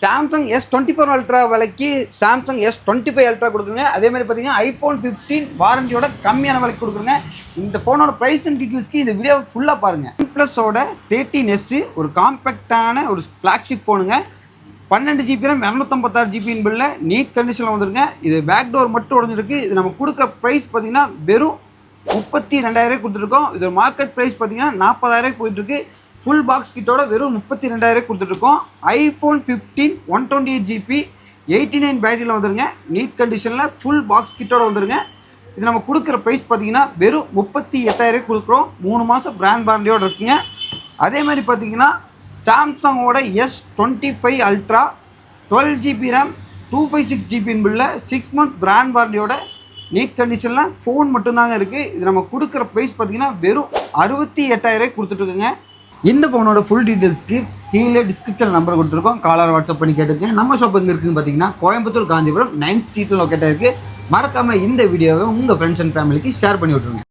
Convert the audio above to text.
Samsung S24 ultra விலைக்கு Samsung S25 ultra கொடுக்குறங்க. அதே மாதிரி பார்த்தீங்கன்னா ஐஃபோன் 15 வாரண்டியோட கம்மியான விலைக்கு கொடுக்குறங்க. இந்த ஃபோனோட ப்ரைஸ் அண்ட் டீட்டெயில்ஸ்க்கு இந்த வீடியோ ஃபுல்லாக பாருங்கள். OnePlusஓட 13S ஒரு காம்பேக்டான ஒரு ஃப்ளாக்ஷிப் ஃபோனுங்க. 12 GB RAM 256 GB பில்ல நீட் கண்டிஷனில் வந்துருங்க. இது பேக் டோர் மட்டும் உடஞ்சிருக்கு. இது நம்ம கொடுக்க ப்ரைஸ் பார்த்தீங்கன்னா வெறும் 32,000 கொடுத்துருக்கோம். இது மார்க்கெட் ப்ரைஸ் பார்த்தீங்கன்னா 40,000 போயிட்டுருக்கு. ஃபுல் பாக்ஸ் கிட்டோட வெறும் 32,000 கொடுத்துட்ருக்கோம். ஐஃபோன் 15 128 GB 89 பேட்டரியில் வந்துருங்க. நீட் கண்டிஷனில் ஃபுல் பாக்ஸ் கிட்டோட வந்துருங்க. இது நம்ம கொடுக்குற ப்ரைஸ் பார்த்தீங்கன்னா வெறும் 38,000 கொடுக்குறோம். 3 மாதம் பிராண்ட் வாரண்டியோடு இருக்குங்க. அதே மாதிரி பார்த்தீங்கன்னா சாம்சங்கோட S25 ultra 12 GB RAM 256 GB பில்ல 6 மந்த் பிராண்ட் வாரண்டியோட நீட் கண்டிஷனில் ஃபோன் மட்டும்தாங்க இருக்குது. இது நம்ம கொடுக்குற ப்ரைஸ் பார்த்தீங்கன்னா வெறும் 68,000 கொடுத்துட்ருக்குங்க. இந்த ஃபோனோட ஃபுல் டீட்டெயில்ஸ்க்கு கீழே டிஸ்கிரிப்ஷன் நம்பர் கொடுத்துருக்கோம். காலர் வாட்ஸ்அப் பண்ணி கேட்டுருக்கேன். நம்ம ஷாப் எங்கே இருக்குதுன்னு பார்த்தீங்கன்னா கோயம்புத்தூர் காந்திபுரம் 9th ஸ்ட்ரீட்டில் லொக்கேட்டாக இருக்குது. மறக்காமல் இந்த வீடியோவை உங்கள் ஃப்ரெண்ட்ஸ் அண்ட் ஃபேமிலிக்கு ஷேர் பண்ணி விட்ருங்க.